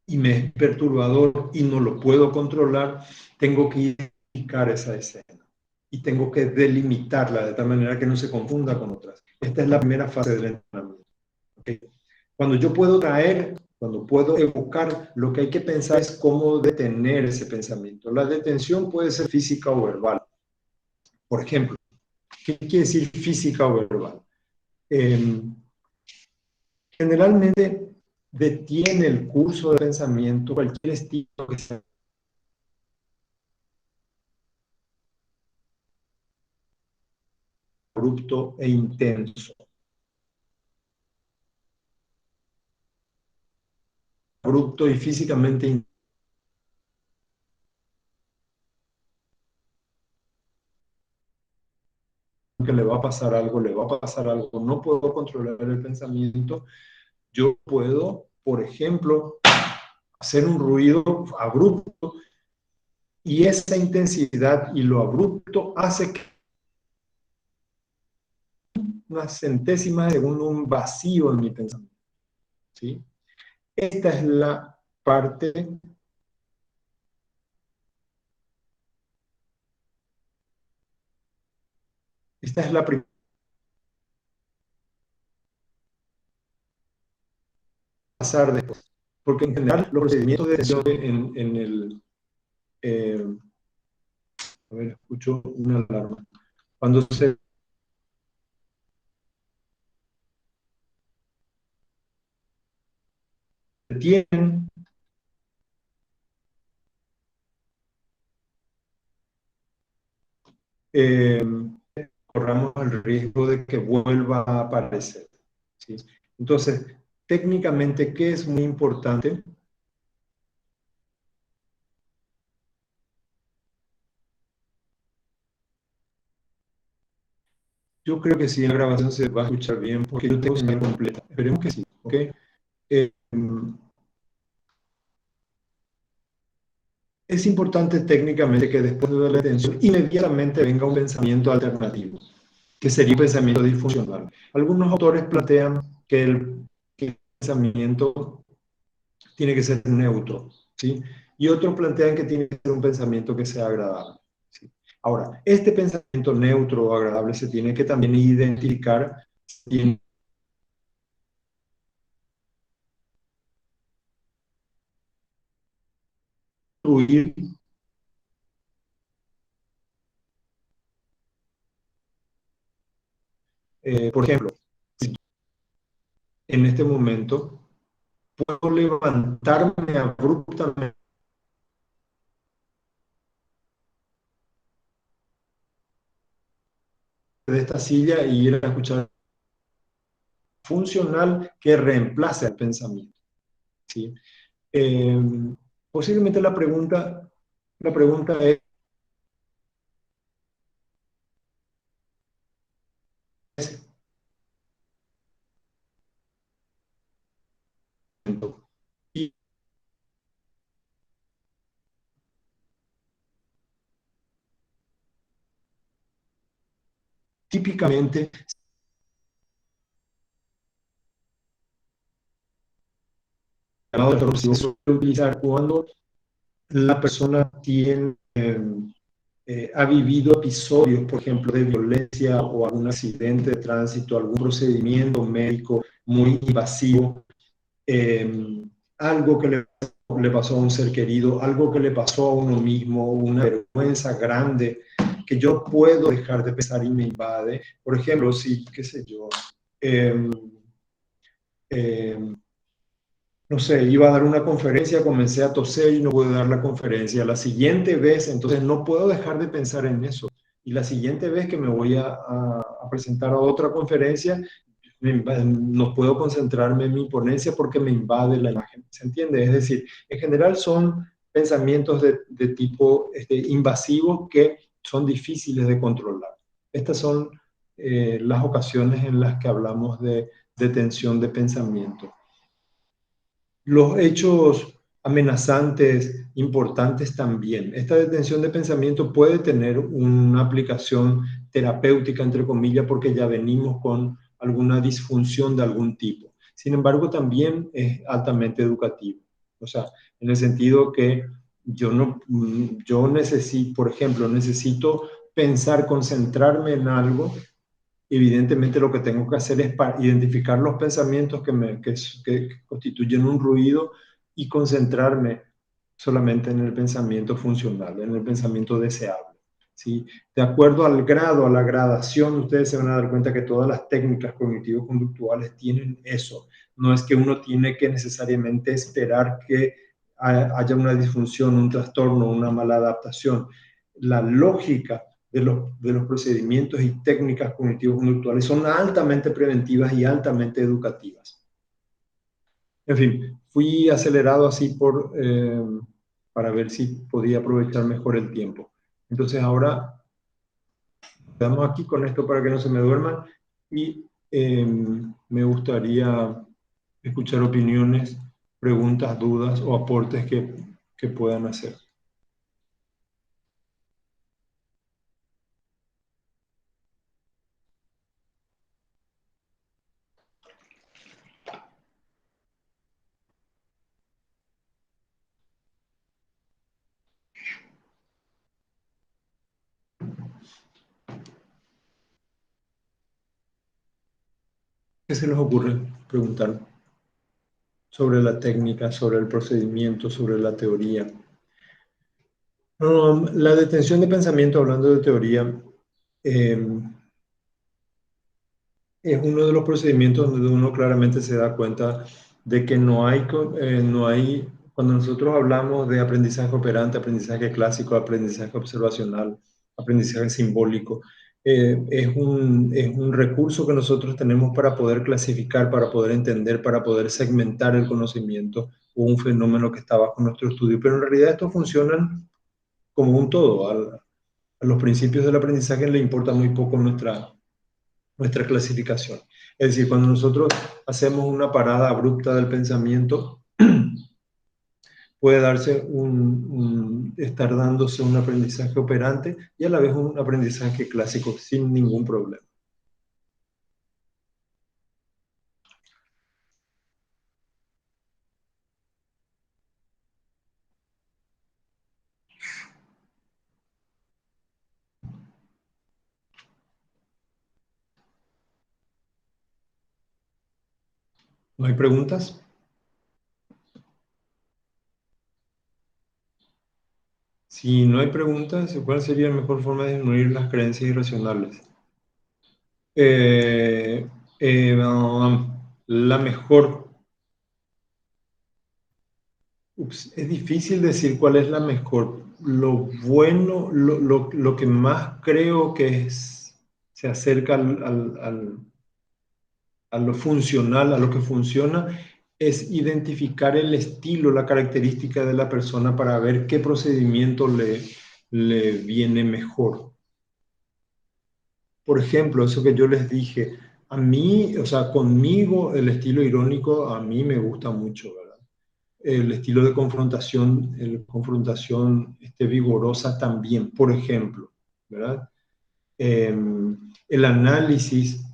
y me es perturbador y no lo puedo controlar, tengo que identificar esa escena y tengo que delimitarla de tal manera que no se confunda con otras. Esta es la primera fase del entrenamiento. ¿Okay? Cuando yo puedo traer, cuando puedo evocar, lo que hay que pensar es cómo detener ese pensamiento. La detención puede ser física o verbal. Por ejemplo, ¿qué quiere decir física o verbal? Eh, Generalmente detiene el curso de pensamiento cualquier estilo que sea abrupto e intenso. Abrupto y físicamente intenso, que le va a pasar algo, le va a pasar algo, no puedo controlar el pensamiento. Yo puedo, por ejemplo, hacer un ruido abrupto y esa intensidad y lo abrupto hace que una centésima de segundo un vacío en mi pensamiento. ¿Sí? Esta es la parte, esta es la primera pasar después. Porque en general los procedimientos de detención en el... a ver, escucho una alarma. Cuando se detienen eh, corramos el riesgo de que vuelva a aparecer. ¿Sí? Entonces, técnicamente, ¿qué es muy importante? Yo creo que sí, en la grabación se va a escuchar bien porque yo tengo señal completa. Esperemos que sí, ¿ok? Eh, es importante técnicamente que después de la atención inmediatamente venga un pensamiento alternativo, que sería un pensamiento disfuncional. Algunos autores plantean que el pensamiento tiene que ser neutro, ¿sí? Y otros plantean que tiene que ser un pensamiento que sea agradable, ¿sí? Ahora, este pensamiento neutro o agradable se tiene que también identificar y incluir, por ejemplo, en este momento puedo levantarme abruptamente de esta silla y ir a escuchar funcional que reemplace al pensamiento, ¿sí? Eh, posiblemente la pregunta es, y típicamente se suele utilizar cuando la persona tiene, ha vivido episodios, por ejemplo, de violencia o algún accidente de tránsito, algún procedimiento médico muy invasivo, algo que le pasó a un ser querido, algo que le pasó a uno mismo, una vergüenza grande que yo puedo dejar de pensar y me invade. Por ejemplo, si, qué sé yo, eh, eh, no sé, iba a dar una conferencia, comencé a toser y no pude dar la conferencia. La siguiente vez, entonces no puedo dejar de pensar en eso. Y la siguiente vez que me voy a presentar a otra conferencia, no puedo concentrarme en mi ponencia porque me invade la imagen. ¿Se entiende? Es decir, en general son pensamientos de tipo invasivos que son difíciles de controlar. Estas son las ocasiones en las que hablamos de tensión de pensamiento. Los hechos amenazantes, importantes también. Esta detención de pensamiento puede tener una aplicación terapéutica, entre comillas, porque ya venimos con alguna disfunción de algún tipo. Sin embargo, también es altamente educativo. O sea, en el sentido que yo no, yo necesito, por ejemplo, necesito pensar, concentrarme en algo. Evidentemente lo que tengo que hacer es identificar los pensamientos que constituyen un ruido y concentrarme solamente en el pensamiento funcional, en el pensamiento deseable. ¿Sí? De acuerdo al grado, a la gradación, ustedes se van a dar cuenta que todas las técnicas cognitivo-conductuales tienen eso. No es que uno tiene que necesariamente esperar que haya una disfunción, un trastorno, una mala adaptación. La lógica de los procedimientos y técnicas cognitivos conductuales son altamente preventivas y altamente educativas. En fin, fui acelerado así para ver si podía aprovechar mejor el tiempo. Entonces ahora quedamos aquí con esto para que no se me duerman y me gustaría escuchar opiniones, preguntas, dudas o aportes que puedan hacer. ¿Qué se les ocurre preguntar sobre la técnica, sobre el procedimiento, sobre la teoría? La detención de pensamiento, hablando de teoría, eh, es uno de los procedimientos donde uno claramente se da cuenta de que no hay, cuando nosotros hablamos de aprendizaje operante, aprendizaje clásico, aprendizaje observacional, aprendizaje simbólico. Es un recurso que nosotros tenemos para poder clasificar, para poder entender, para poder segmentar el conocimiento o un fenómeno que está bajo nuestro estudio. Pero en realidad estos funcionan como un todo. A los principios del aprendizaje le importa muy poco nuestra clasificación. Es decir, cuando nosotros hacemos una parada abrupta del pensamiento, puede darse estar dándose un aprendizaje operante y a la vez un aprendizaje clásico sin ningún problema. ¿No hay preguntas? Si no hay preguntas, ¿cuál sería la mejor forma de disminuir las creencias irracionales? Eh, la mejor... es difícil decir cuál es la mejor. Lo bueno, lo que más creo que se acerca a lo funcional, a lo que funciona, es identificar el estilo, la característica de la persona para ver qué procedimiento le viene mejor. Por ejemplo, eso que yo les dije, a mí, o sea, conmigo el estilo irónico a mí me gusta mucho, ¿verdad? El estilo de confrontación, vigorosa también, por ejemplo, ¿verdad? El análisis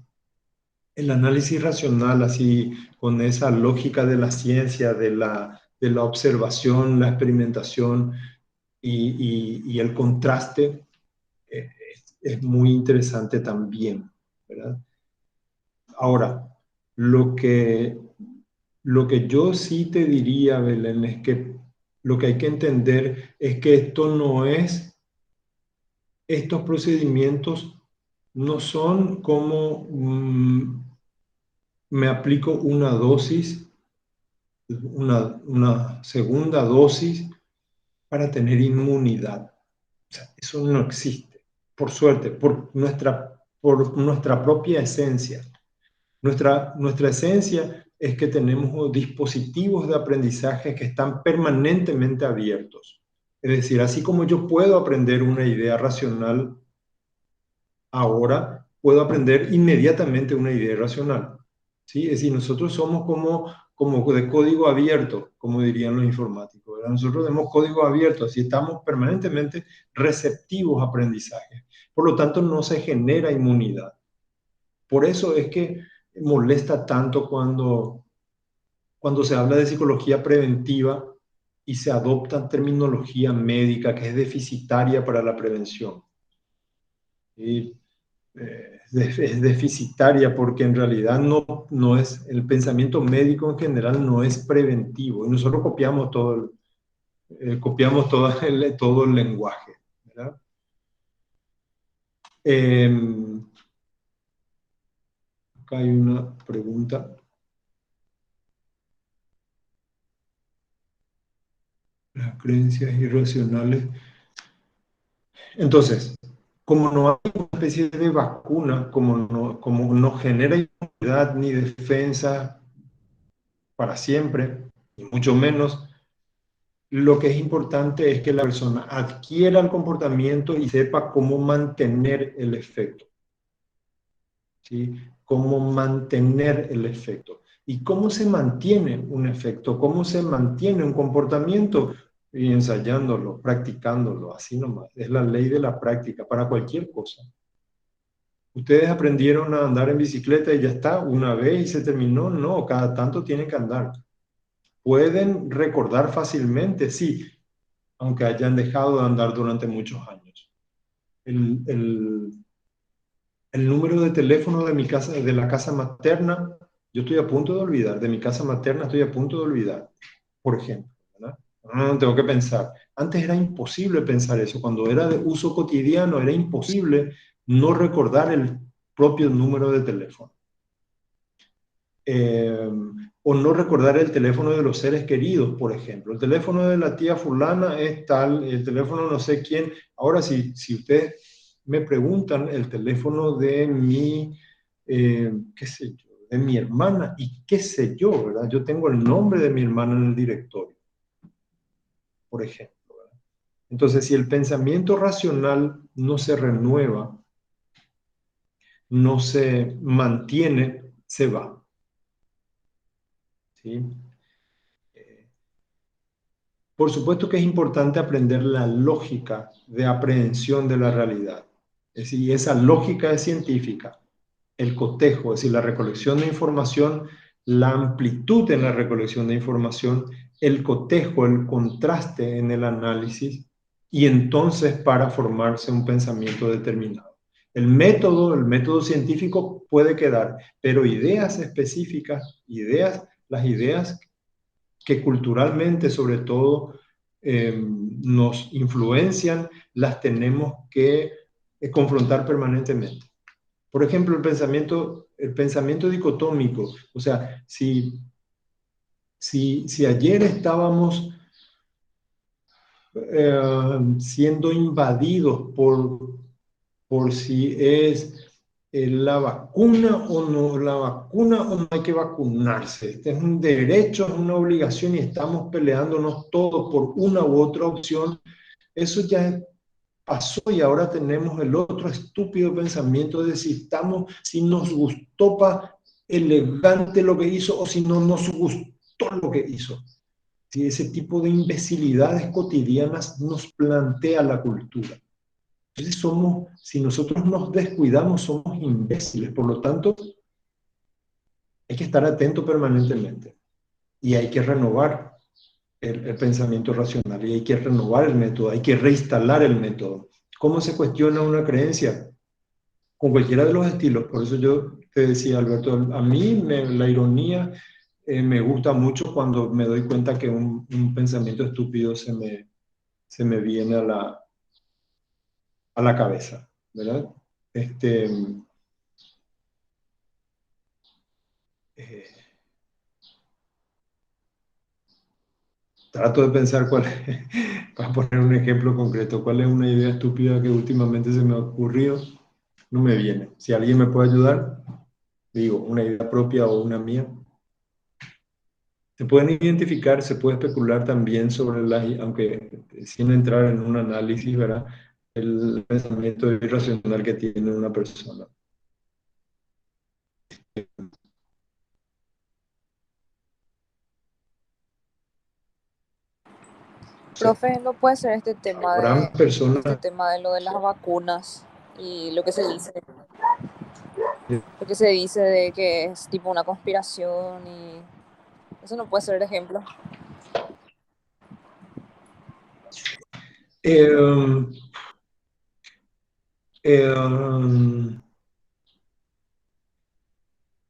el análisis racional, así con esa lógica de la ciencia, de la observación, la experimentación y el contraste, es muy interesante también, ¿verdad? Ahora, lo que, lo que yo sí te diría, Belén, es que lo que hay que entender es que estos procedimientos no son como me aplico una segunda dosis para tener inmunidad. O sea, eso no existe, por suerte, por nuestra propia esencia. Nuestra esencia es que tenemos dispositivos de aprendizaje que están permanentemente abiertos. Es decir, así como yo puedo aprender una idea racional ahora, puedo aprender inmediatamente una idea racional. ¿Sí? Es decir, nosotros somos como de código abierto, como dirían los informáticos, ¿verdad? Nosotros tenemos código abierto, así estamos permanentemente receptivos a aprendizaje. Por lo tanto, no se genera inmunidad. Por eso es que molesta tanto cuando se habla de psicología preventiva y se adopta terminología médica que es deficitaria para la prevención. Y es deficitaria porque en realidad no es, el pensamiento médico en general no es preventivo y nosotros copiamos todo el lenguaje, ¿verdad? Acá hay una pregunta. Las creencias irracionales. Entonces, como no hay una especie de vacuna, como no genera inmunidad ni defensa para siempre, ni mucho menos, lo que es importante es que la persona adquiera el comportamiento y sepa cómo mantener el efecto. ¿Sí? Cómo mantener el efecto. ¿Y cómo se mantiene un efecto? ¿Cómo se mantiene un comportamiento? Y ensayándolo, practicándolo, así nomás. Es la ley de la práctica para cualquier cosa. Ustedes aprendieron a andar en bicicleta y ya está, una vez y se terminó. No, cada tanto tienen que andar. Pueden recordar fácilmente, sí, aunque hayan dejado de andar durante muchos años. El número de teléfono de mi casa, de la casa materna, yo estoy a punto de olvidar. De mi casa materna estoy a punto de olvidar, por ejemplo, ¿verdad? No tengo que pensar. Antes era imposible pensar eso. Cuando era de uso cotidiano, era imposible no recordar el propio número de teléfono. o no recordar el teléfono de los seres queridos, por ejemplo. El teléfono de la tía fulana es tal, el teléfono no sé quién. Ahora, si ustedes me preguntan el teléfono de mi, qué sé yo, de mi hermana, y qué sé yo, ¿verdad? Yo tengo el nombre de mi hermana en el directorio, por ejemplo. ¿Verdad? Entonces, si el pensamiento racional no se renueva, no se mantiene, se va. ¿Sí? Por supuesto que es importante aprender la lógica de aprehensión de la realidad. Es decir, esa lógica es científica. El cotejo, es decir, la recolección de información, la amplitud en la recolección de información, el cotejo, el contraste en el análisis, y entonces para formarse un pensamiento determinado. El método científico puede quedar, pero ideas específicas, las ideas que culturalmente sobre todo nos influencian, las tenemos que confrontar permanentemente. Por ejemplo, el pensamiento dicotómico, o sea, si ayer estábamos siendo invadidos por si es la vacuna o no, la vacuna o no hay que vacunarse. Este es un derecho, es una obligación y estamos peleándonos todos por una u otra opción. Eso ya pasó y ahora tenemos el otro estúpido pensamiento de si nos gustó elegante lo que hizo o si no nos gustó lo que hizo. Si ese tipo de imbecilidades cotidianas nos plantea la cultura. Entonces si nosotros nos descuidamos, somos imbéciles. Por lo tanto, hay que estar atento permanentemente y hay que renovar el pensamiento racional y hay que renovar el método, hay que reinstalar el método. ¿Cómo se cuestiona una creencia? Con cualquiera de los estilos. Por eso yo te decía, Alberto, a mí la ironía me gusta mucho cuando me doy cuenta que un pensamiento estúpido se me viene a la cabeza, ¿verdad? Este, eh, trato de pensar para poner un ejemplo concreto, cuál es una idea estúpida que últimamente se me ha ocurrido, no me viene. Si alguien me puede ayudar, digo, una idea propia o una mía. Se pueden identificar, se puede especular también sobre aunque sin entrar en un análisis, ¿verdad? El pensamiento irracional que tiene una persona. O sea, Profe, no puede ser habrán este personas. tema de lo de las vacunas y lo que se dice de que es tipo una conspiración y eso no puede ser ejemplo. eh, eh,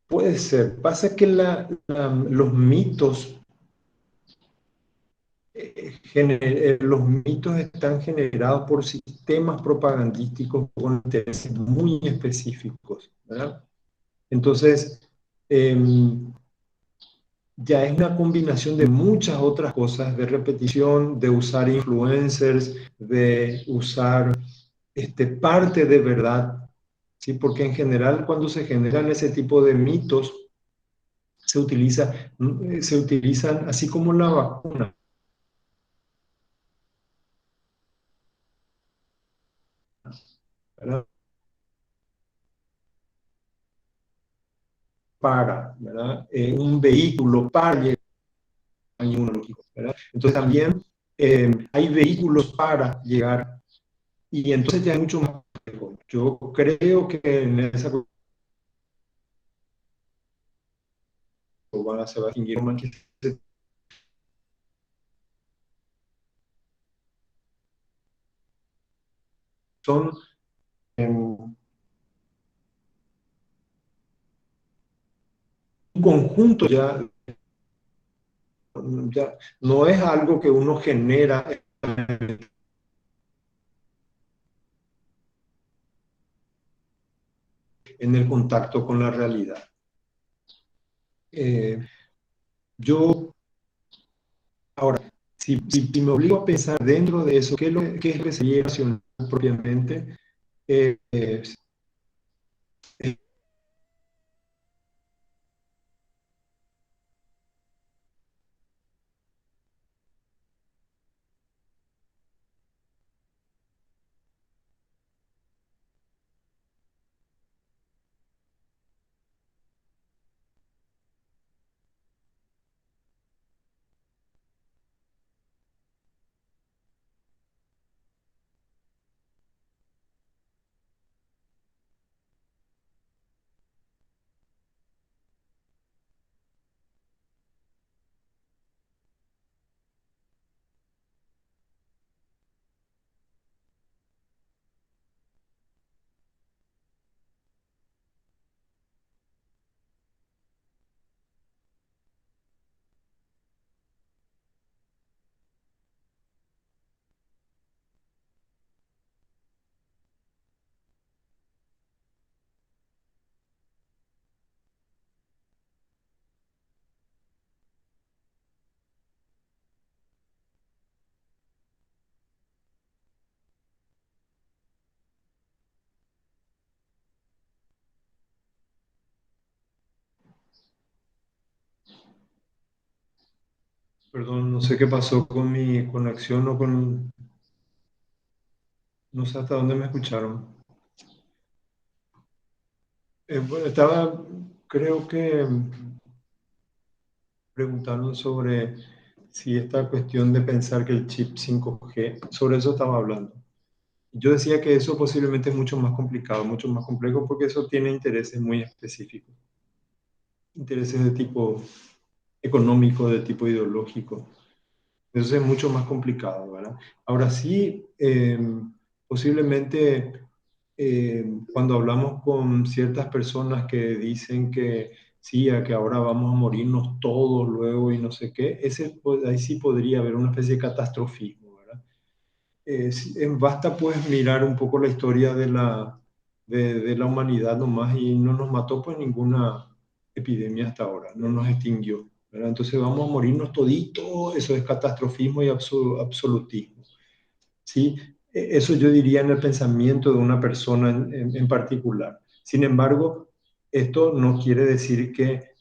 Puede ser. Pasa que los mitos, los mitos están generados por sistemas propagandísticos con intereses muy específicos, ¿verdad? Entonces, ya es una combinación de muchas otras cosas, de repetición, de usar influencers, de usar parte de verdad, ¿sí? Porque en general cuando se generan ese tipo de mitos, se utilizan así como la vacuna, ¿verdad? ¿Verdad? Un vehículo para llegar a inmunológico, ¿verdad? Entonces también hay vehículos para llegar y entonces ya hay mucho más. Yo creo que en esa se va a extinguir más que son un conjunto ya no es algo que uno genera en el contacto con la realidad. Yo, ahora, si me obligo a pensar dentro de eso, qué es lo que sería racional propiamente? Eh, eh, Perdón, no sé qué pasó con mi conexión o con, no sé hasta dónde me escucharon. Bueno, estaba, creo que preguntando sobre si esta cuestión de pensar que el chip 5G, sobre eso estaba hablando. Yo decía que eso posiblemente es mucho más complicado, mucho más complejo, porque eso tiene intereses muy específicos, intereses de tipo económico, de tipo ideológico. Eso es mucho más complicado, ¿verdad? Ahora sí, posiblemente cuando hablamos con ciertas personas que dicen que sí, a que ahora vamos a morirnos todos luego y no sé qué, ahí sí podría haber una especie de catastrofismo, ¿verdad? Basta pues mirar un poco la historia de la humanidad nomás y no nos mató pues ninguna epidemia hasta ahora, no nos extinguió, ¿verdad? Entonces vamos a morirnos toditos, eso es catastrofismo y absolutismo. ¿Sí? Eso yo diría en el pensamiento de una persona en particular. Sin embargo, esto no quiere decir que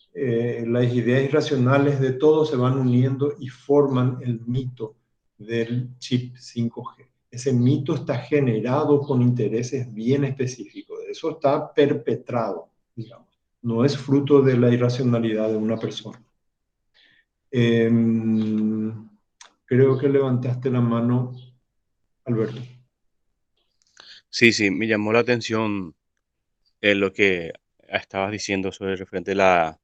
las ideas irracionales de todos se van uniendo y forman el mito del chip 5G. Ese mito está generado con intereses bien específicos. Eso está perpetrado, digamos. No es fruto de la irracionalidad de una persona. Eh, Creo que levantaste la mano, Alberto. Sí, sí, me llamó la atención lo que estabas diciendo sobre referente a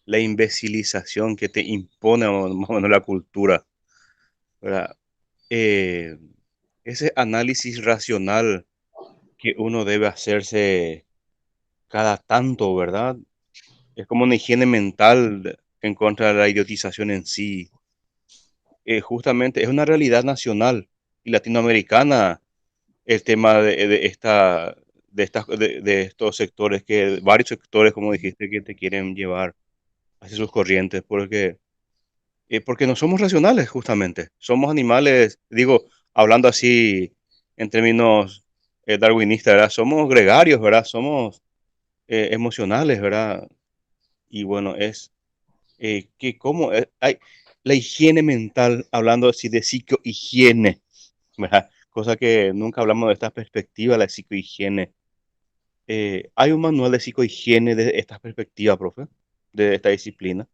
la imbecilización que te impone más o menos la cultura, ¿verdad? Eh, Ese análisis racional que uno debe hacerse cada tanto, ¿verdad? Es como una higiene mental en contra de la idiotización en sí. Justamente es una realidad nacional y latinoamericana el tema de estos sectores varios sectores, como dijiste, que te quieren llevar hacia sus corrientes, porque no somos racionales, justamente. Somos animales, digo, hablando así en términos darwinistas, ¿verdad? Somos gregarios, ¿verdad? Somos emocionales, ¿verdad? Y bueno, que como hay la higiene mental, hablando así de psicohigiene, ¿verdad? Cosa que nunca hablamos de esta perspectiva, la psicohigiene. ¿Hay un manual de psicohigiene de esta perspectiva, profe? De esta disciplina.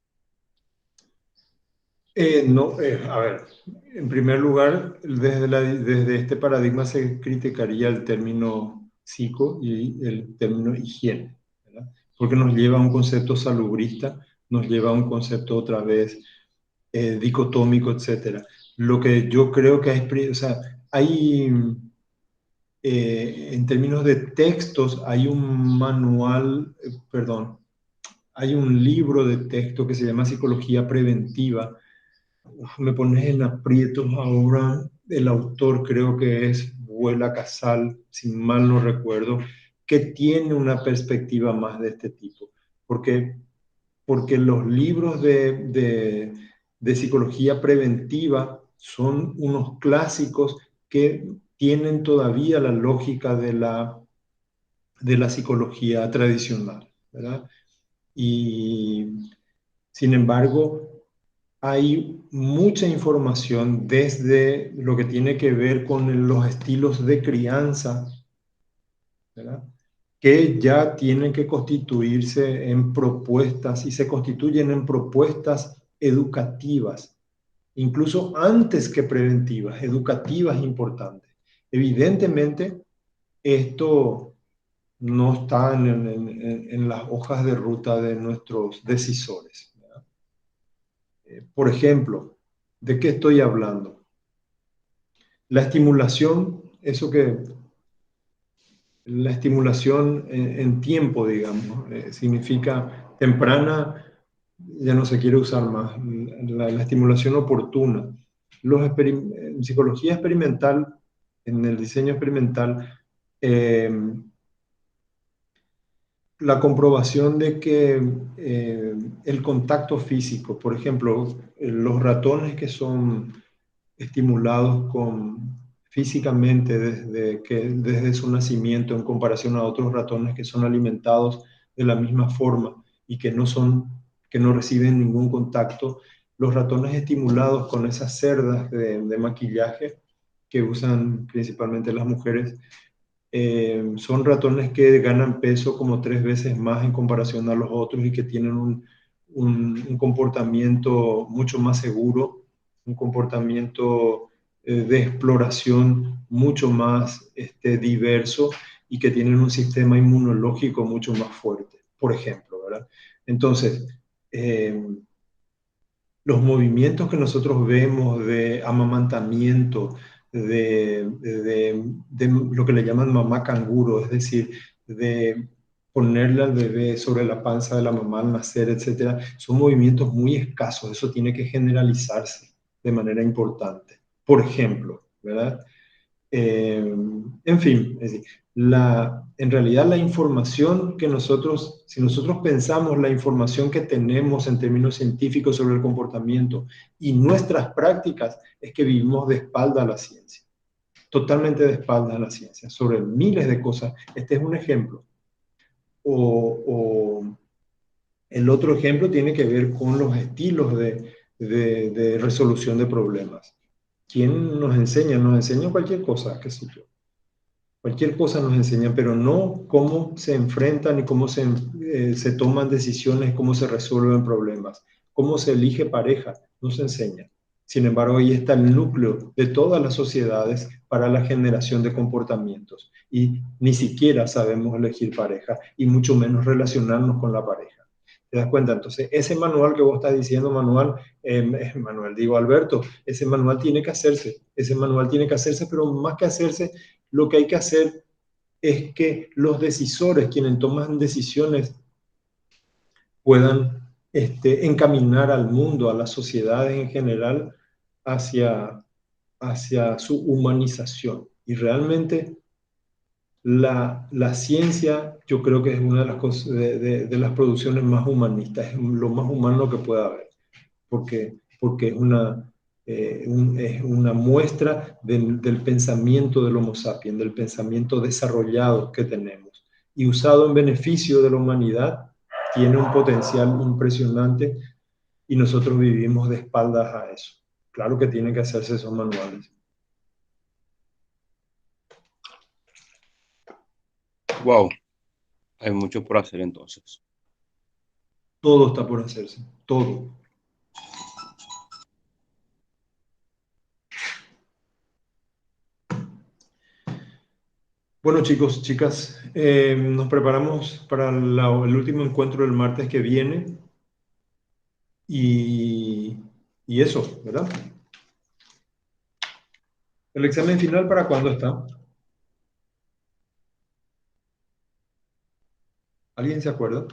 No, a ver, en primer lugar, desde este paradigma se criticaría el término psico y el término higiene, ¿verdad? Porque nos lleva a un concepto salubrista, nos lleva a un concepto otra vez dicotómico, etcétera. Lo que yo creo que o sea, hay, en términos de textos, hay un manual, perdón, hay un libro de texto que se llama Psicología Preventiva. Me pones en aprietos ahora. El autor creo que es Vuela Casal, si mal no recuerdo, que tiene una perspectiva más de este tipo. Porque porque los libros de psicología preventiva son unos clásicos que tienen todavía la lógica de la psicología tradicional, ¿verdad? Y sin embargo, hay mucha información desde lo que tiene que ver con los estilos de crianza, ¿verdad? Que ya tienen que constituirse en propuestas y se constituyen en propuestas educativas, incluso antes que preventivas, educativas importantes. Evidentemente, esto no está en las hojas de ruta de nuestros decisores, ¿verdad? Por ejemplo, ¿de qué estoy hablando? La estimulación, la estimulación en tiempo, digamos, significa temprana, ya no se quiere usar más, la estimulación oportuna. En psicología experimental, en el diseño experimental, eh, la comprobación de que el contacto físico, por ejemplo, los ratones que son estimulados físicamente desde su nacimiento en comparación a otros ratones que son alimentados de la misma forma y que no reciben ningún contacto, los ratones estimulados con esas cerdas de maquillaje que usan principalmente las mujeres, son ratones que ganan peso como 3 veces más en comparación a los otros y que tienen un comportamiento mucho más seguro, un comportamiento de exploración mucho más diverso y que tienen un sistema inmunológico mucho más fuerte, por ejemplo, ¿verdad? Entonces, los movimientos que nosotros vemos de amamantamiento, de lo que le llaman mamá canguro, es decir, de ponerle al bebé sobre la panza de la mamá al nacer, etcétera, son movimientos muy escasos. Eso tiene que generalizarse de manera importante. Por ejemplo, ¿verdad? En fin, es decir, en realidad la información que nosotros, si nosotros pensamos la información que tenemos en términos científicos sobre el comportamiento y nuestras prácticas, es que vivimos de espalda a la ciencia, totalmente de espalda a la ciencia, sobre miles de cosas. Este es un ejemplo. O el otro ejemplo tiene que ver con los estilos de resolución de problemas. ¿Quién nos enseña? Nos enseña cualquier cosa, qué sé yo. Cualquier cosa nos enseñan, pero no cómo se enfrentan y cómo se toman decisiones, cómo se resuelven problemas, cómo se elige pareja, no se enseña. Sin embargo, ahí está el núcleo de todas las sociedades para la generación de comportamientos. Y ni siquiera sabemos elegir pareja, y mucho menos relacionarnos con la pareja. ¿Te das cuenta? Entonces, ese manual que vos estás diciendo, Manuel, digo Alberto, ese manual tiene que hacerse, pero más que hacerse, lo que hay que hacer es que los decisores, quienes toman decisiones, puedan encaminar al mundo, a las sociedades en general, hacia su humanización. Y realmente la ciencia, yo creo que es una de las cosas, de las producciones más humanistas, es lo más humano que pueda haber, porque es una muestra del pensamiento del Homo sapiens, del pensamiento desarrollado que tenemos. Y usado en beneficio de la humanidad, tiene un potencial impresionante y nosotros vivimos de espaldas a eso. Claro que tienen que hacerse esos manuales. Wow, hay mucho por hacer entonces. Todo está por hacerse, todo. Bueno, chicos, chicas, nos preparamos para el último encuentro del martes que viene y, y eso, ¿verdad? ¿El examen final para cuándo está? ¿Alguien se acuerda?